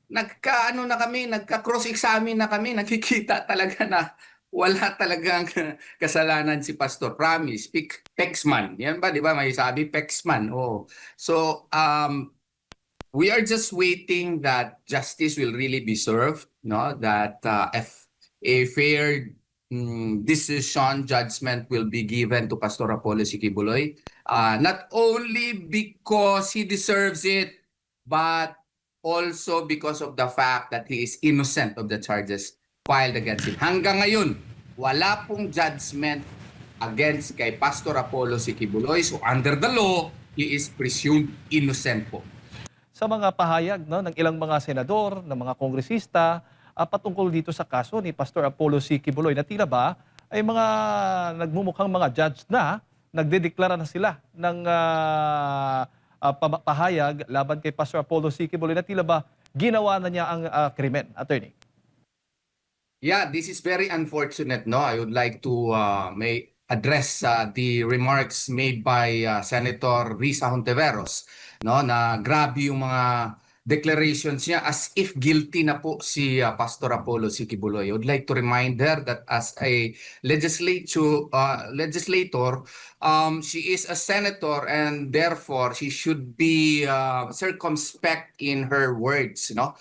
nagka-ano na kami, nagka-cross-examine na kami, nakikita talaga na wala talagang kasalanan si Pastor. Promise, Pexman. Yan ba, di ba? May sabi, Pexman. Oh. So, we are just waiting that justice will really be served, no? That if a fair decision, judgment will be given to Pastor Apollo Sikibuloy. Not only because he deserves it, but also because of the fact that he is innocent of the charges filed against him. Hanggang ngayon, wala pong judgment against kay Pastor Apollo Sikibuloy. So under the law, he is presumed innocent po. Sa mga pahayag no, ng ilang mga senador, ng mga kongresista, patungkol dito sa kaso ni Pastor Apollo C. Quiboloy na tila ba ay mga nagmumukhang mga judge na nagdedeklara na sila ng pahayag laban kay Pastor Apollo C. Quiboloy na tila ba ginawa na niya ang krimen, attorney? Yeah, this is very unfortunate. No, I would like to may address the remarks made by Senator Risa Hontiveros. No, na grabe yung mga declarations niya as if guilty na po si Pastor Apollo Sikibuloy. I would like to remind her that as a legislator, she is a senator and therefore she should be circumspect in her words. No.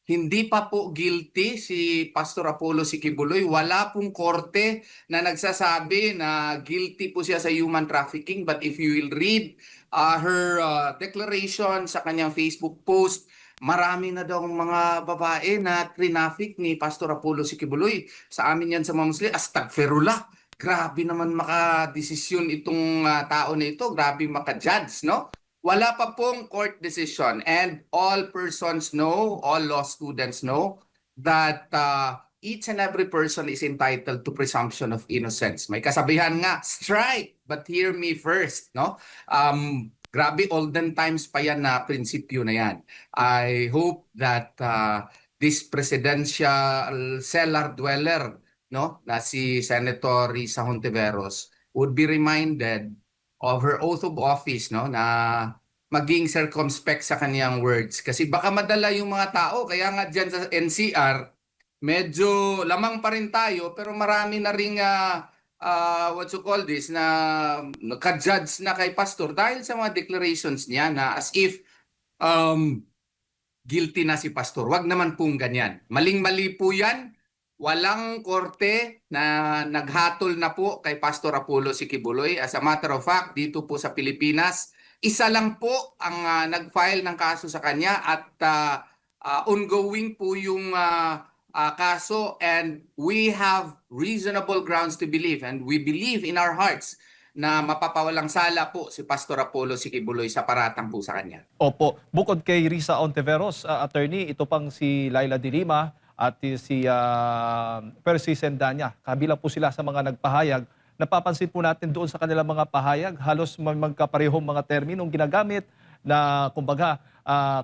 Hindi pa po guilty si Pastor Apollo Sikibuloy. Wala pong korte na nagsasabi na guilty po siya sa human trafficking. But if you will read her declaration sa kanyang Facebook post, marami na daw mga babae na traffic ni Pastor Apollo Sikibuloy. Sa amin yan sa mga Muslim, astagfirullah. Grabe naman makadesisyon itong tao na ito. Grabe makajudge, no? Wala pa pong court decision and all persons know, all law students know that each and every person is entitled to presumption of innocence. May kasabihan nga, strike, but hear me first, no? Grabe, olden times pa yan na prinsipyo na yan. I hope that this presidential cellar dweller, no, na si Senator Risa Hontiveros would be reminded of her oath of office, no, na maging circumspect sa kaniyang words. Kasi baka madala yung mga tao, kaya nga dyan sa NCR, medyo lamang pa rin tayo, pero marami na ring, what you call this, na naka-judge na kay Pastor dahil sa mga declarations niya na as if guilty na si Pastor. Wag naman pong ganyan. Maling-mali po yan. Walang korte na naghatol na po kay Pastor Apollo Sikibuloy. As a matter of fact, dito po sa Pilipinas, isa lang po ang nag-file ng kaso sa kanya at ongoing po yung kaso and we have reasonable grounds to believe and we believe in our hearts na mapapawalang sala po si Pastor Apollo Sikibuloy sa paratang po sa kanya. Opo, bukod kay Risa Hontiveros, attorney, ito pang si Laila de Lima at si Percy Sendanya. Kabilang po sila sa mga nagpahayag. Napapansin po natin doon sa kanilang mga pahayag, halos magkaparehong mga terminong ginagamit na kumbaga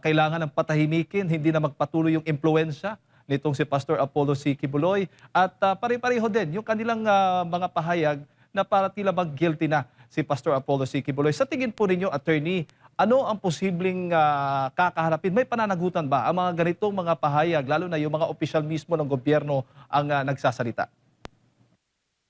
kailangan ng patahimikin, hindi na magpatuloy yung impluensya nitong si Pastor Apollo C. Quiboloy. At pare-pareho din yung kanilang mga pahayag na para tila bang guilty na si Pastor Apollo C. Quiboloy. Sa tingin po ninyo, attorney, ano ang posibleng kakaharapin? May pananagutan ba ang mga ganitong mga pahayag, lalo na yung mga opisyal mismo ng gobyerno ang nagsasalita?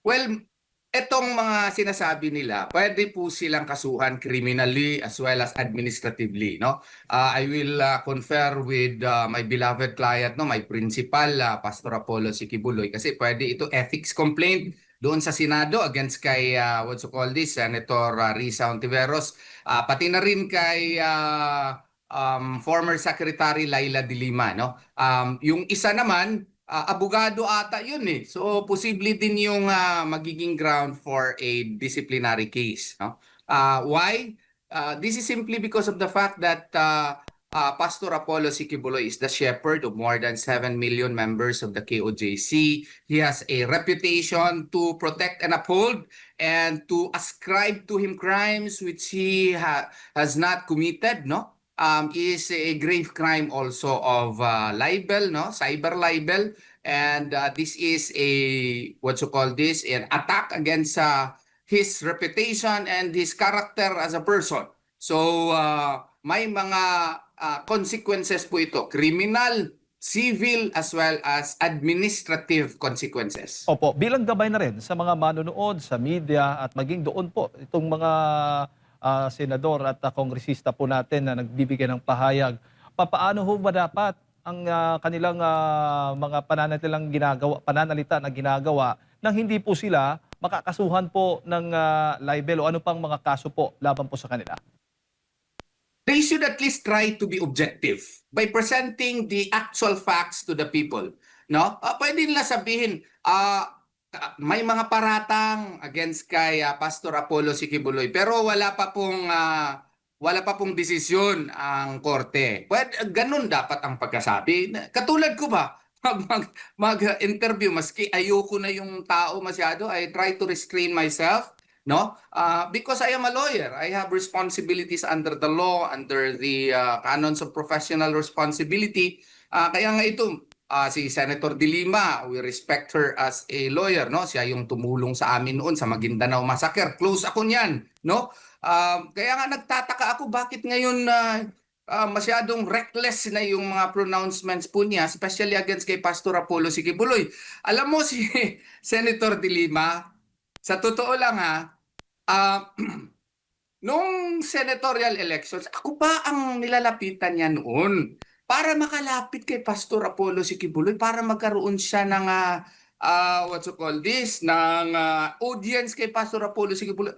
Well, etong mga sinasabi nila, pwede po silang kasuhan criminally as well as administratively, no? I will confer with my beloved client, no, my principal, Pastor Apollo Sikibuloy, kasi pwede ito ethics complaint doon sa Senado against kay what you call this, Senator Risa Hontiveros, pati na rin kay former Secretary Laila de Lima, no? Yung isa naman, abogado ata yun eh. So posible din yung magiging ground for a disciplinary case, no? Why? This is simply because of the fact that Pastor Apollo Sikibuloy is the shepherd of more than 7 million members of the KOJC. He has a reputation to protect and uphold and to ascribe to him crimes which he has not committed, no? Is a grave crime also of libel, no? Cyber libel. And this is a, what you call this, an attack against his reputation and his character as a person. So may mga consequences po ito, criminal, civil, as well as administrative consequences. Opo, bilang gabay na rin sa mga manonood, sa media at maging doon po itong mga senador at kongresista po natin na nagbibigay ng pahayag, papaano ho ba dapat ang kanilang mga pananalita na ginagawa nang hindi po sila makakasuhan po ng libel o ano pang mga kaso po laban po sa kanila? They should at least try to be objective by presenting the actual facts to the people. No? Pwede nila sabihin, may mga paratang against kay Pastor Apollo Sikibuloy, pero wala pa pong desisyon ang korte. Ganun dapat ang pagkasabi. Katulad ko ba, mag-interview, maski ayoko na yung tao masyado, I try to restrain myself. No? Because I am a lawyer, I have responsibilities under the law, under the canons of professional responsibility. Kaya nga ito, si Senator De Lima, we respect her as a lawyer, no? Siya yung tumulong sa amin noon sa Maguindanao Massacre. Close ako niyan, no? Kaya nga nagtataka ako bakit ngayon masyadong reckless na yung mga pronouncements po niya, especially against kay Pastor Apollo Sikibuloy. Alam mo si Senator De Lima, sa totoo lang nung senatorial elections, ako pa ang nilalapitan niya noon para makalapit kay Pastor Apollo Sikibuloy, para magkaroon siya ng what you call this, ng audience kay Pastor Apollo Sikibuloy.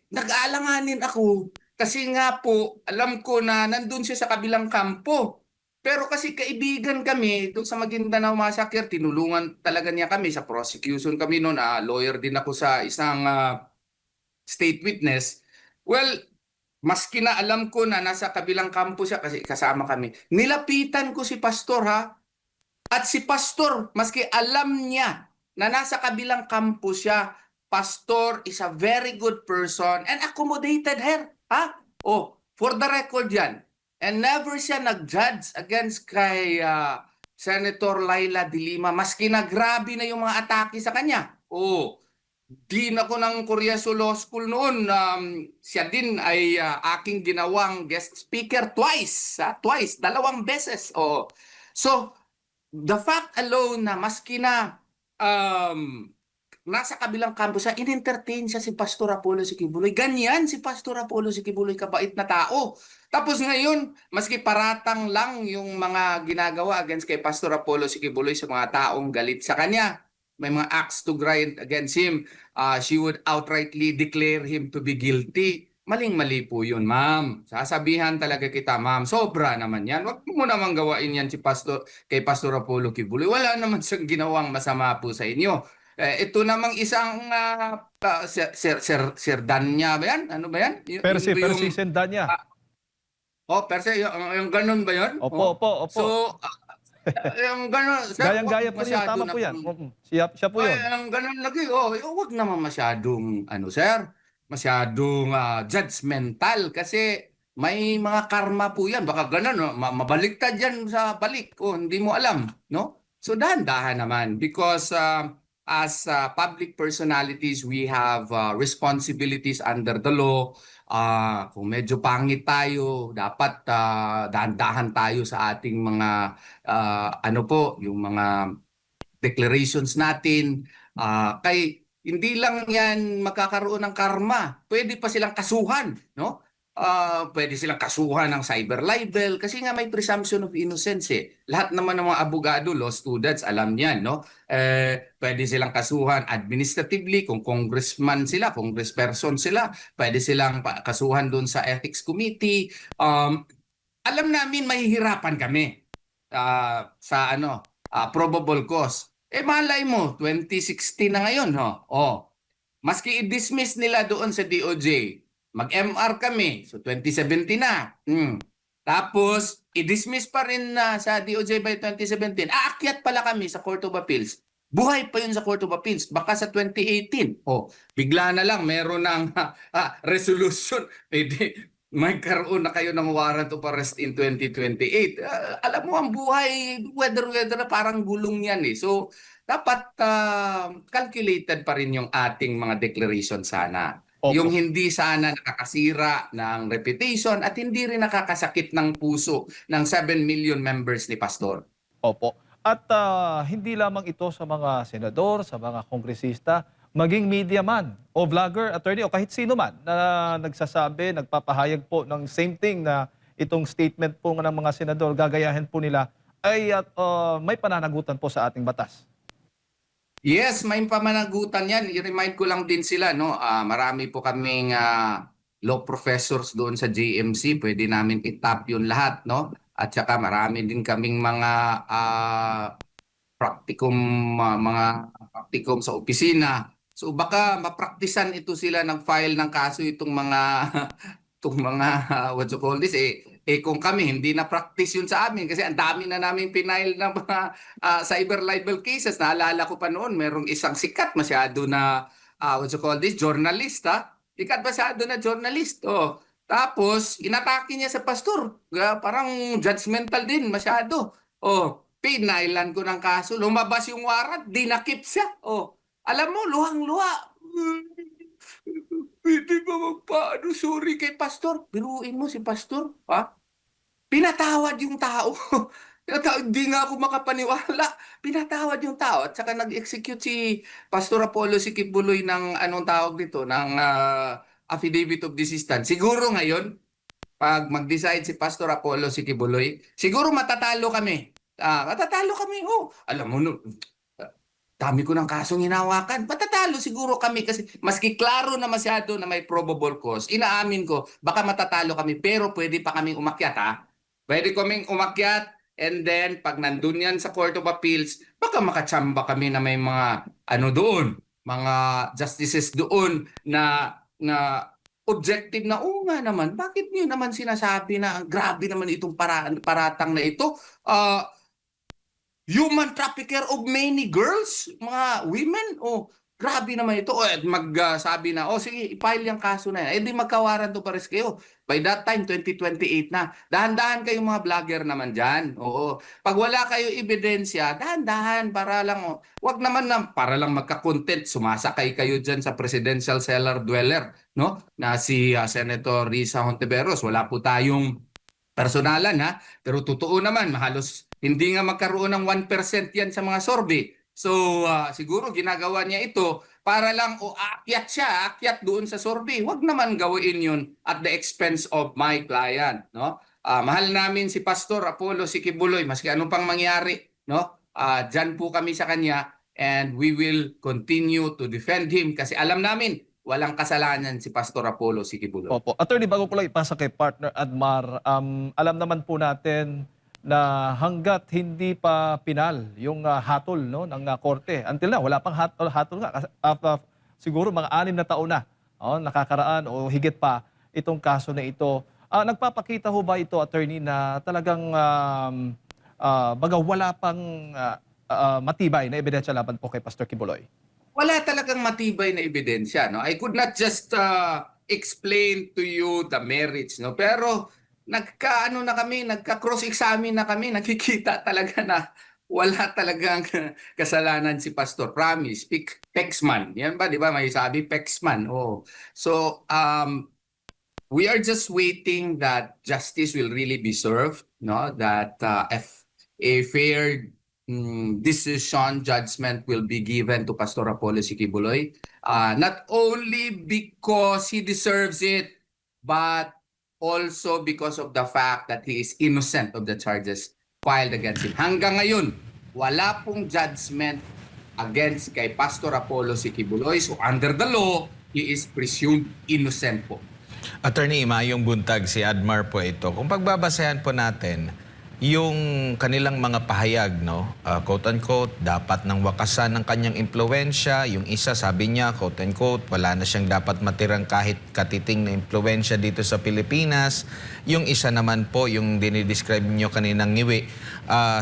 Nag-aalanganin ako kasi nga po, alam ko na nandun siya sa kabilang kampo. Pero kasi kaibigan kami doon sa Maguindanao Massacre, tinulungan talaga niya kami sa prosecution kami noon. Lawyer din ako sa isang state witness. Well, maski na alam ko na nasa kabilang kampo siya kasi kasama kami, nilapitan ko si Pastor At si Pastor, maski alam niya na nasa kabilang kampo siya, Pastor is a very good person and accommodated her. For the record yan. And never siya nag-judge against kay Senator Laila De Lima, maski na grabe na yung mga atake sa kanya. Din ako ng Coriaso Law School noon. Siya din ay aking ginawang guest speaker twice. Twice, 2 beses. So, the fact alone na maski na nasa kabilang kampo siya, in-entertain siya si Pastor Apollo Sikibuloy. Ganyan si Pastor Apollo Sikibuloy, kabait na tao. Tapos ngayon, maski paratang lang yung mga ginagawa against kay Pastor Apollo Sikibuloy sa mga taong galit sa kanya. May mga acts to grind against him. She would outrightly declare him to be guilty. Maling-mali po yun, ma'am. Sasabihan talaga kita, ma'am. Sobra naman yan. Huwag mo naman gawain yan kay Pastor Apollo Sikibuloy. Wala naman siyang ginawang masama po sa inyo. Ito namang isang Sir Danya ba yan? Ano ba yan? Percy Sendanya. Percy, yung ganun ba yun? Opo. So, yung ganun. Gayang-gaya po yun. Tama po yan. Siya po yun. Yung ganun lagi. Huwag naman masyadong, sir, masyadong judgmental kasi may mga karma po yan. Baka ganun, mabaliktad yan sa balik. Hindi mo alam, no? So, dahan-dahan naman because as public personalities, we have responsibilities under the law. Kung medyo pangit tayo, dapat dahan-dahan tayo sa ating mga yung mga declarations natin. Hindi lang yan magkakaroon ng karma. Pwede pa silang kasuhan, no? Pwede silang kasuhan ng cyber libel kasi nga may presumption of innocence Lahat naman ng mga abogado, law students, alam niyan, no? Pwede silang kasuhan administratively kung congressman sila, congressperson sila. Pwede silang kasuhan doon sa ethics committee. Alam namin mahihirapan kami sa probable cause. Malay mo, 2016 na ngayon, maski i-dismiss nila doon sa DOJ, mag-MR kami. So 2017 na. Tapos i-dismiss pa rin sa DOJ by 2017. Aakyat pala kami sa Court of Appeals. Buhay pa yun sa Court of Appeals. Baka sa 2018. Bigla na lang meron ng resolution. Magkaroon na kayo ng warrant of arrest in 2028. Alam mo, ang buhay, weather na parang gulong yan So, dapat calculated pa rin yung ating mga declaration sana. Yung Opo. hindi sana nakakasira ng reputation at hindi rin nakakasakit ng puso ng 7 million members ni Pastor. Opo. At hindi lamang ito sa mga senador, sa mga kongresista, maging media man o vlogger, attorney o kahit sino man na nagsasabi, nagpapahayag po ng same thing na itong statement po ng mga senador, gagayahin po nila, ay may pananagutan po sa ating batas. Yes, may pamanagutan yan. I-remind ko lang din sila, no? Marami po kaming law professors doon sa JMC. Pwede namin itap yun lahat, no? At saka marami din kaming mga practicum, mga practicum sa opisina. So baka mapraktisan ito sila nag-file ng kaso itong mga itong mga what you call this kung kami hindi na practice yun sa amin kasi ang dami na namin pinail ng mga cyber libel cases. Naalala ko pa noon merong isang sikat masyado na what you call this journalist, ha? Sikat masyado na journalist. Oh. Tapos inatake niya sa pastor. Parang judgmental din masyado. Oh, pinailan ko ng kaso. Lumabas yung warrant, dinakip siya. Oh, alam mo, luhang-luha. Pwede ba magpaano? Sorry kay pastor. Biruin mo si pastor, ha? Pinatawad yung tao. Hindi nga ako makapaniwala. Pinatawad yung tao. At saka nag-execute si Pastor Apollo si Kibuloy ng anong tawag dito, ng affidavit of desistance. Siguro ngayon, pag mag-decide si Pastor Apollo si Kibuloy, siguro matatalo kami. Matatalo kami. Oh, alam mo, no, dami ko ng kasong hinawakan. Matatalo siguro kami kasi maski klaro na masyado na may probable cause. Inaamin ko, baka matatalo kami pero pwede pa kaming umakyat, ha? Pwede kaming umakyat and then pag nandun yan sa Court of Appeals, baka makatsamba kami na may mga ano doon, mga justices doon na objective na, oo nga naman, bakit niyo naman sinasabi na grabe naman itong paratang na ito? Human trafficker of many girls, mga women. Oh, grabe naman ito. Oh, at magsabi na, oh sige, i-file yung kaso na yan. Eh di magkawaran to pares kayo. By that time, 2028 na. Dahan-dahan kayong mga vlogger naman dyan. Oo. Pag wala kayo ebidensya, dahan-dahan para lang, oh, wag naman na, para lang magka-content, sumasakay kayo dyan sa presidential cellar dweller, no? Na si Senator Risa Hontiveros. Wala po tayong personalan, ha, pero totoo naman halos hindi nga magkaroon ng 1% yan sa mga survey. So siguro ginagawa niya ito para lang o aakyat siya, aakyat doon sa survey. Huwag naman gawin yun at the expense of my client, no? Mahal namin si Pastor Apollo Sikibuloy maski anong pang mangyari, no? Diyan po kami sa kanya and we will continue to defend him kasi alam namin walang kasalanan si Pastor Apollo Sikibuloy. Opo. Attorney, bago ko lang ipasa kay partner Admar, alam naman po natin na hanggat hindi pa pinal yung hatol, no, ng korte. Until na, wala pang hatol nga. Siguro mga 6 na taon na nakakaraan o higit pa itong kaso na ito. Nagpapakita ho ba ito, attorney, na talagang baga wala pang matibay na ebidensya laban po kay Pastor Kibuloy? Wala talagang matibay na ebidensya, no? I could not just explain to you the merits, no? Pero nagka-ano na kami, nagka-cross-examine na kami, nakikita talaga na wala talagang kasalanan si Pastor. Promise, Pexman. Yan ba, di ba? May sabi, Pexman. Oh. So, we are just waiting that justice will really be served, no? That if a fair decision, judgment will be given to Pastor Apollo Sikibuloy. Not only because he deserves it, but also because of the fact that he is innocent of the charges filed against him. Hanggang ngayon, wala pong judgment against kay Pastor Apollo Sikibuloy. So under the law, he is presumed innocent po. Attorney, Mayong Buntag, si Admar po ito. Kung pagbabasehan po natin, yung kanilang mga pahayag, no, quote-unquote, dapat nang wakasan ng kanyang impluensya. Yung isa, sabi niya, quote-unquote, wala na siyang dapat matirang kahit katiting na impluensya dito sa Pilipinas. Yung isa naman po, yung dinidescribe niyo kaninang ngiwi,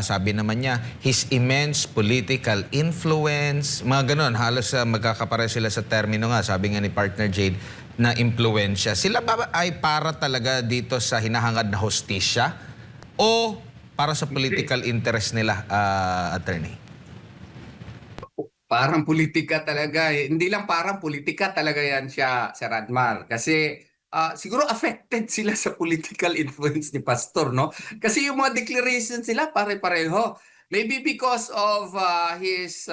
sabi naman niya, his immense political influence, mga ganun, halos magkakapare sila sa termino nga, sabi nga ni partner Jade, na impluensya. Sila ba ay para talaga dito sa hinahangad na hostisya? O para sa political interest nila, attorney? Parang politika talaga eh. Hindi lang parang politika talaga yan siya, Sir Admar. Kasi siguro affected sila sa political influence ni Pastor, no? Kasi yung mga declarations nila pare-pareho. Maybe because of his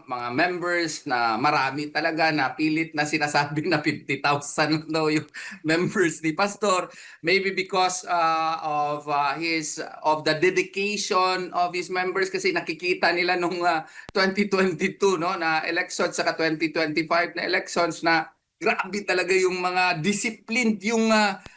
mga members na marami talaga na pilit na sinasabi na 50,000 daw yung members ni Pastor. Maybe because of the dedication of his members kasi nakikita nila nung 2022 no na elections saka 2025 na elections na grabe talaga yung mga disciplined yung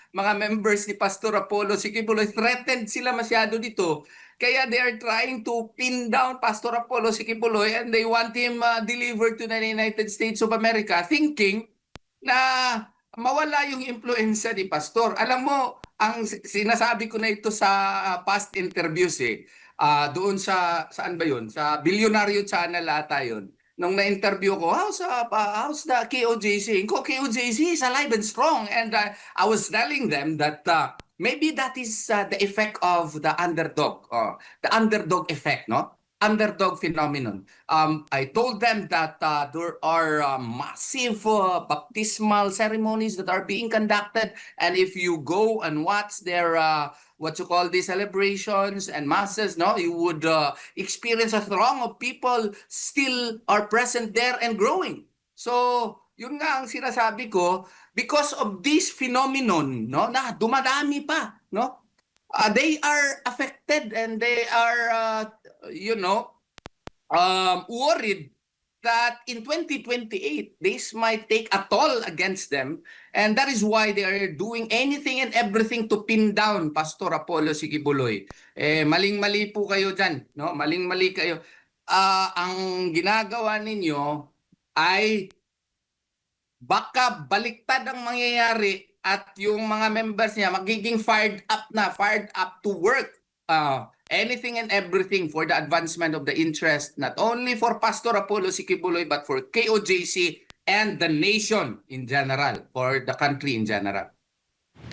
mga members ni Pastor Apollo Sikibuloy. Threatened sila masyado dito. Kaya they are trying to pin down Pastor Apollo Sikibuloy and they want him delivered to the United States of America thinking na mawala yung impluensya ni Pastor. Alam mo, ang sinasabi ko na ito sa past interviews eh. Doon saan ba yun? Sa Bilyonaryo Channel ata yun. Nung na-interview ko, how's the KOJC? Ko, KOJC is alive and strong. And I was telling them that maybe that is the effect of the underdog effect, no? Underdog phenomenon. I told them that there are massive baptismal ceremonies that are being conducted, and if you go and watch their what you call these celebrations and masses, no, you would experience a throng of people still are present there and growing. So, yun nga ang sinasabi ko, because of this phenomenon, no, na dumadami pa, no, they are affected and they are, worried that in 2028, this might take a toll against them. And that is why they are doing anything and everything to pin down Pastor Apollo Sikibuloy. Maling-mali po kayo dyan. No? Maling-mali kayo. Ang ginagawa ninyo ay baka baliktad ang mangyayari at yung mga members niya magiging fired up to work. Anything and everything for the advancement of the interest, not only for Pastor Apollo Sikibuloy, but for KOJC and the nation in general, for the country in general.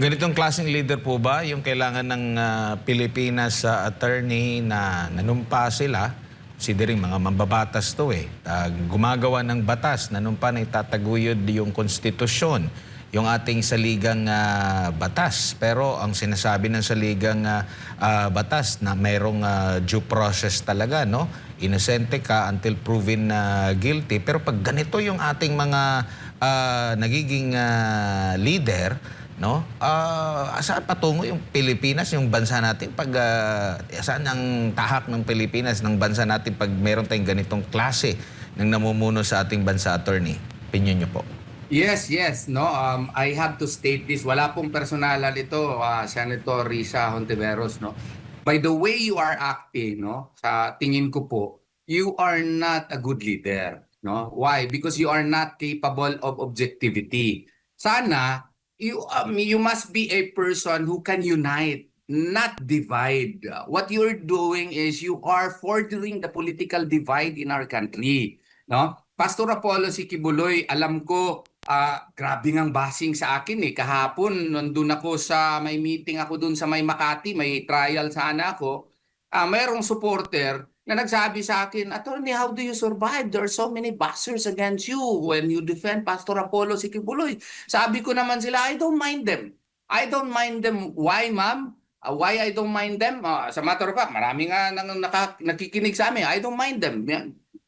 Ganitong klaseng leader po ba yung kailangan ng Pilipinas attorney na nanumpa sila? Considering mga mambabatas to gumagawa ng batas, nanumpa na itataguyod yung konstitusyon, yung ating saligang batas. Pero ang sinasabi ng saligang batas na mayroong due process talaga, no? Inosente ka until proven guilty. Pero pag ganito yung ating mga nagiging leader, no? Saan patungo yung Pilipinas, yung bansa natin? Saan ang tahak ng Pilipinas, ng bansa natin pag meron tayong ganitong klase ng namumuno sa ating bansa, attorney? Opinion nyo po. Yes. No, I have to state this. Wala pong personalan ito, Senator Risa Hontiveros, no. By the way you are acting, no, sa tingin ko po, you are not a good leader, no. Why? Because you are not capable of objectivity. Sana you must be a person who can unite, not divide. What you're doing is you are furthering the political divide in our country, no. Pastor Apollo Sikibuloy, alam ko grabe ngang basing sa akin kahapon nandun ako may meeting ako dun sa may Makati, may trial sana ako. Mayroong supporter na nagsabi sa akin, "Attorney, how do you survive? There are so many bashers against you when you defend Pastor Apollo Sikibuloy." Sabi ko naman sila, I don't mind them. I don't mind them. Why, ma'am? Why I don't mind them? Sa matter of fact, marami nga nakikinig sa amin. I don't mind them.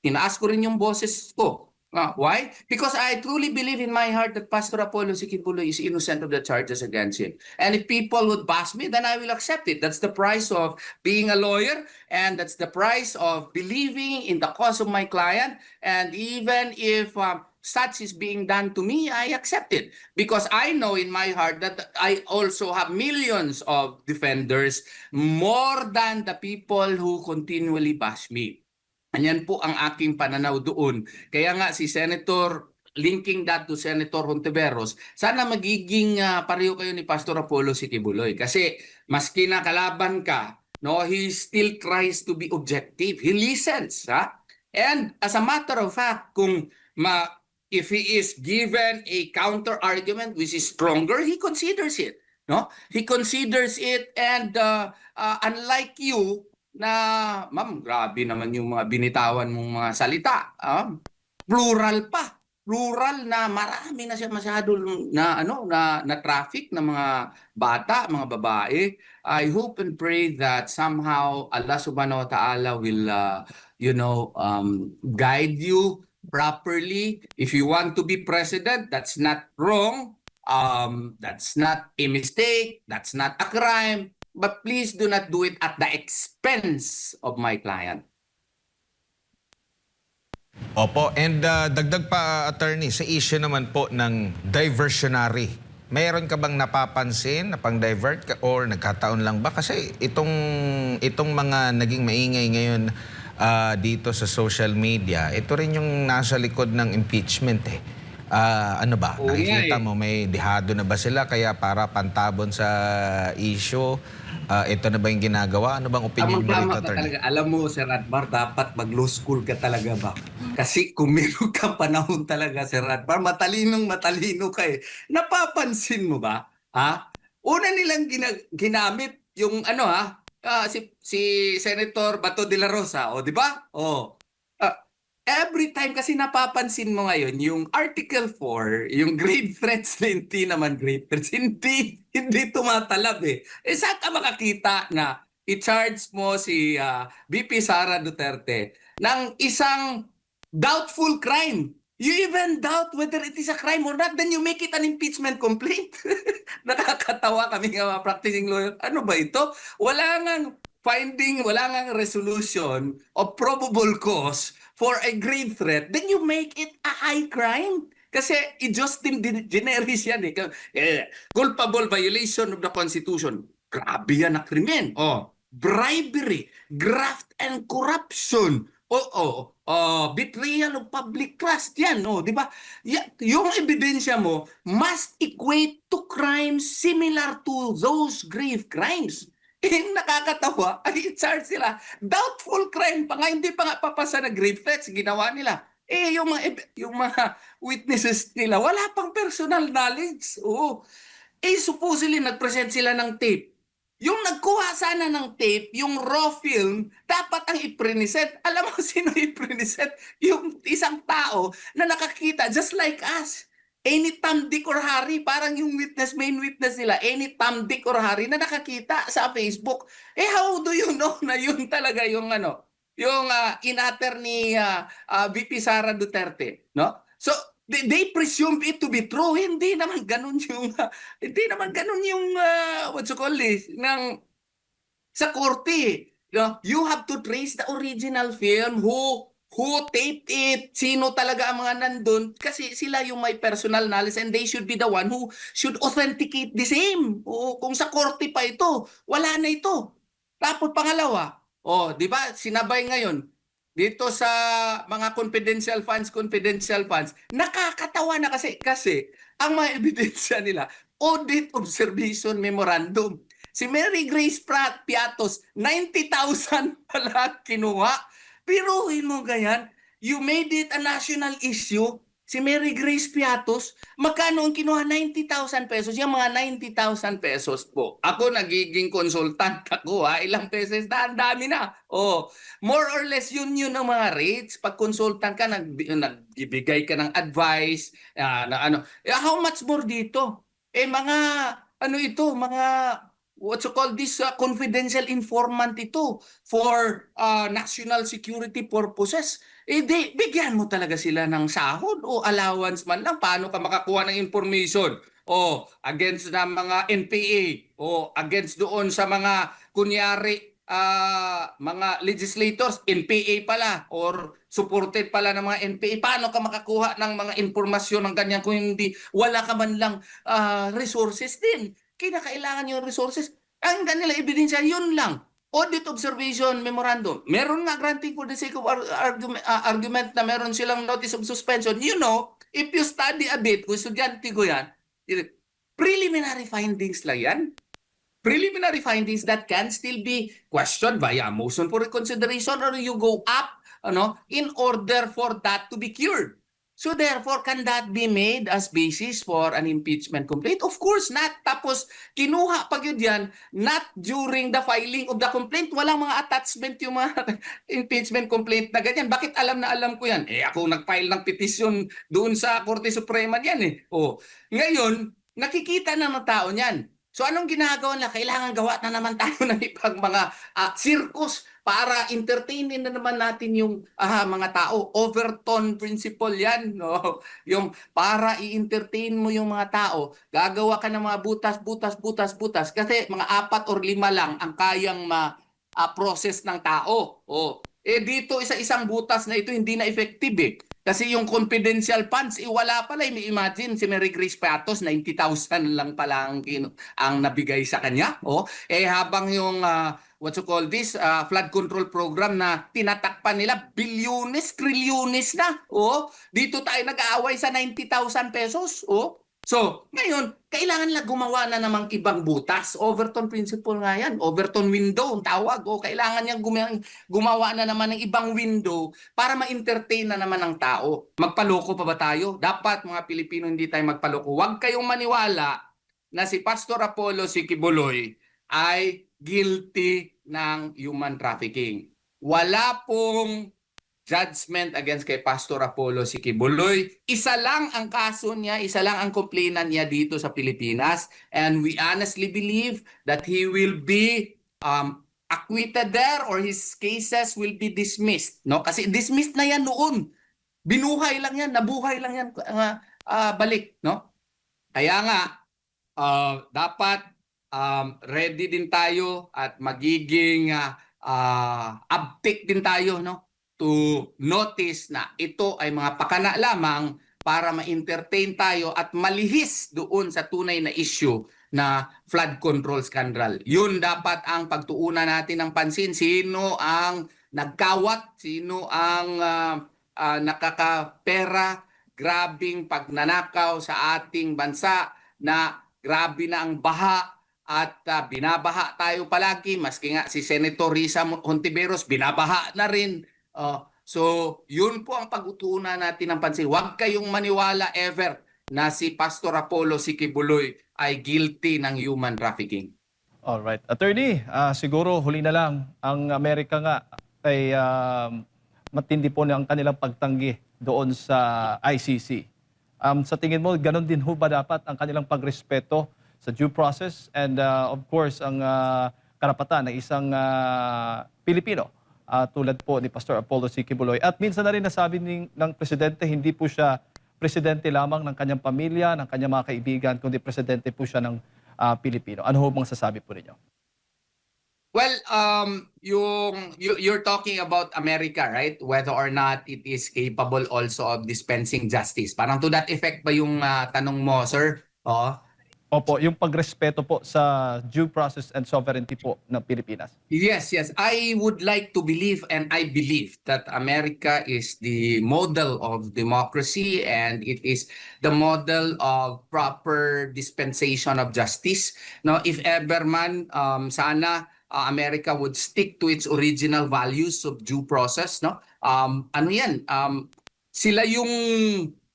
Tinaas ko rin yung boses ko. Why? Because I truly believe in my heart that Pastor Apollo Sikibuloy is innocent of the charges against him. And if people would bash me, then I will accept it. That's the price of being a lawyer, and that's the price of believing in the cause of my client. And even if such is being done to me, I accept it. Because I know in my heart that I also have millions of defenders, more than the people who continually bash me. Ayan po ang aking pananaw doon. Kaya nga si Senator, linking that to Senator Hontiveros, sana magiging pareho kayo ni Pastor Apollo Sikibuloy. Kasi maski na kalaban ka, no, he still tries to be objective. He listens. And as a matter of fact, if he is given a counter argument which is stronger, he considers it. No? He considers it, and unlike you, na, ma'am, grabe naman yung mga binitawan mong mga salita. Plural pa. Plural na marami na siya masyado na na traffic ng mga bata, mga babae. I hope and pray that somehow Allah Subhanahu wa Ta'ala will guide you properly. If you want to be president, that's not wrong. That's not a mistake, that's not a crime, but please do not do it at the expense of my client. Opo, and dagdag pa, attorney, sa issue naman po ng diversionary. Mayroon ka bang napapansin na pang-divert ka or nagkataon lang ba? Kasi itong mga naging maingay ngayon dito sa social media, ito rin yung nasa likod ng impeachment eh. Ano ba? Oo nga Nakikita eh. mo may dihado na ba sila kaya para pantabon sa issue? Ito na ba yung ginagawa? Ano bang opinion mo Tamang-tama dito, ka attorney? talaga. Alam mo, Sir Admar, dapat mag-law school ka talaga ba? Kasi kung meron kang panahon talaga, Sir Admar, matalino ka eh. Napapansin mo ba? Ha? Una nilang ginamit yung si Senator Bato de la Rosa, o di ba? Every time kasi napapansin mo ngayon yung Article 4, yung grave threats na hindi naman grave threats, hindi tumatalab eh. Saan ka makakita na i-charge mo si VP Sara Duterte ng isang doubtful crime? You even doubt whether it is a crime or not, then you make it an impeachment complaint. Nakakatawa kami nga mga practicing lawyer. Ano ba ito? Wala ngang finding, wala ngang resolution of probable cause for a grave threat, then you make it a high crime. Kasi i-Justin Generis yan eh. Culpable violation of the Constitution. Grabe yan na krimen. Bribery, graft and corruption. Betrayal of public trust yan. Di ba? Yung ebidensya mo must equate to crimes similar to those grave crimes. Nakakatawa, ay charge sila. Doubtful crime pa nga, hindi pa nga papasa na grave threats, ginawa nila. Yung mga witnesses nila, wala pang personal knowledge. Supposedly nag-present sila ng tape. Yung nagkuha sana ng tape, yung raw film, dapat ang i-present. Alam mo sino i-present? Yung isang tao na nakakita, just like us. Any Tom, Dick, or Harry, parang yung main witness nila, any Tom, Dick, or Harry na nakakita sa Facebook. How do you know na yun talaga yung inatter ni VP Sara Duterte, no? So they presume it to be true. Hindi naman ganun yung what you call this sa korte. You have to trace the original film, who taped it, sino talaga ang mga nandun, kasi sila yung may personal knowledge and they should be the one who should authenticate the same. Kung sa korte pa ito, wala na ito. Tapos pangalawa, di ba, sinabay ngayon, dito sa mga confidential funds, nakakatawa na kasi ang mga ebidensya nila, audit observation memorandum. Si Mary Grace Piatos, 90,000 pala kinuha. Pero mo ganyan, you made it a national issue. Si Mary Grace Piatos, magkano ang kinuha? 90,000 pesos. Yung mga 90,000 pesos po. Ako nagiging consultant ako ilang pesos na, ang dami na. More or less yun ang mga rates. Pag consultant ka, nagbibigay ka ng advice. How much more dito? Mga what you call this confidential informant ito for national security purposes. Bigyan mo talaga sila ng sahod o allowance man lang. Paano ka makakuha ng information? Against na mga NPA o against doon sa mga kunyari mga legislators, NPA pala or supported pala ng mga NPA. Paano ka makakuha ng mga informasyon ng ganyan kung hindi wala ka man lang resources din? Kinakailangan yung resources. Ang kanila ebidensya, yun lang. Audit observation memorandum. Meron nga granting for the sake of argument na meron silang notice of suspension. If you study a bit, kung estudyante ko yan, preliminary findings lang yan. Preliminary findings that can still be questioned via motion for reconsideration or you go up in order for that to be cured. So therefore, can that be made as basis for an impeachment complaint? Of course not. Tapos, kinuha pa yun yan, not during the filing of the complaint. Walang mga attachment yung mga impeachment complaint na ganyan. Bakit alam na alam ko yan? Ako nag-file ng petisyon doon sa Korte Suprema niyan eh. Ngayon, nakikita na ng tao niyan. So anong ginagawa nila? Kailangan gawa na naman tayo ng ibang mga circus para entertainin na naman natin yung mga tao. Overton principle yan. No? Yung para i-entertain mo yung mga tao, gagawa ka ng mga butas. Kasi mga 4 or 5 lang ang kayang process ng tao. Dito isang butas na ito hindi na effective eh. Kasi yung confidential funds, wala pala. Imagine si Mary Grace Patos, 90,000 lang pala ang nabigay sa kanya. Habang yung, flood control program na tinatakpan nila, bilyones, trilyones na. Dito tayo nag-aaway sa 90,000 pesos. So, ngayon, kailangan nila gumawa na namang ibang butas. Overton principle nga yan. Overton window, ang tawag. Kailangan niyang gumawa na naman ng ibang window para ma-entertain na naman ng tao. Magpaloko pa ba tayo? Dapat mga Pilipino hindi tayo magpaloko. Huwag kayong maniwala na si Pastor Apollo Sikibuloy ay guilty ng human trafficking. Wala pong judgment against kay Pastor Apollo Sikibuloy. Isa lang ang kaso niya, isa lang ang complainant niya dito sa Pilipinas. And we honestly believe that he will be acquitted there or his cases will be dismissed. No? Kasi dismissed na yan noon. Binuhay lang yan, nabuhay lang yan balik. No? Kaya nga, dapat ready din tayo at magiging uptick din tayo, no? To notice na ito ay mga pakana lamang para ma-entertain tayo at malihis doon sa tunay na issue na flood control scandal. Yun dapat ang pagtuunan natin ng pansin. Sino ang nagkawat? Sino ang nakakapera? Grabing pagnanakaw sa ating bansa na grabe na ang baha at binabaha tayo palagi. Maski nga si Senator Risa Hontiveros, binabaha na rin. So, yun po ang pag-utunan natin ng pansin. Huwag kayong maniwala ever na si Pastor Apollo Sikibuloy ay guilty ng human trafficking. Alright. Attorney, siguro huli na lang, ang Amerika nga ay matindi po ang kanilang pagtanggi doon sa ICC. Sa tingin mo, ganun din ho ba dapat ang kanilang pagrespeto sa due process and of course ang karapatan ng isang Pilipino tulad po ni Pastor Apollo Sikibuloy? At minsan na rin nasabi ng presidente, hindi po siya presidente lamang ng kanyang pamilya, ng kanyang mga kaibigan, kundi presidente po siya ng Pilipino. Ano ho bang sasabi po ninyo? Well, you're talking about America, right? Whether or not it is capable also of dispensing justice. Parang to that effect ba yung tanong mo, sir? Opo, yung pagrespeto po sa due process and sovereignty po ng Pilipinas. Yes. I would like to believe and I believe that America is the model of democracy and it is the model of proper dispensation of justice. No, if ever man sana America would stick to its original values of due process, no? Sila yung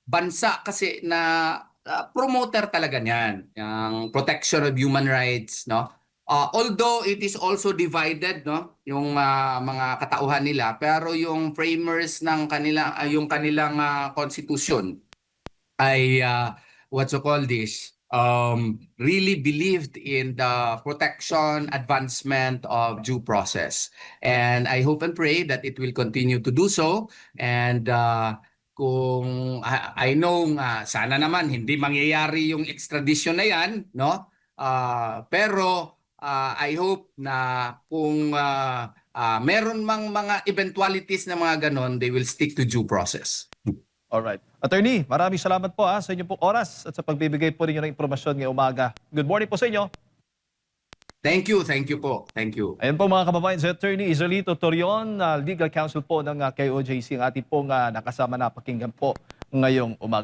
bansa kasi na promoter talaga niyan, yung protection of human rights, no? Although it is also divided, no, yung mga katauhan nila, pero yung framers ng yung kanilang constitution ay really believed in the protection, advancement of due process. And I hope and pray that it will continue to do so. And kung I know sana naman hindi mangyayari yung extradition na yan, no? Pero I hope na kung meron mang mga eventualities na mga ganon, they will stick to due process. Alright. Attorney, maraming salamat po sa inyong pong oras at sa pagbibigay po ninyo ng impormasyon ngayong umaga. Good morning po sa inyo. Thank you po. Thank you. Ayan po mga kababayan, si Attorney Israelito Torion, Legal Counsel po ng KOJC, ang ating pong nakasama na pakinggan po ngayong umaga.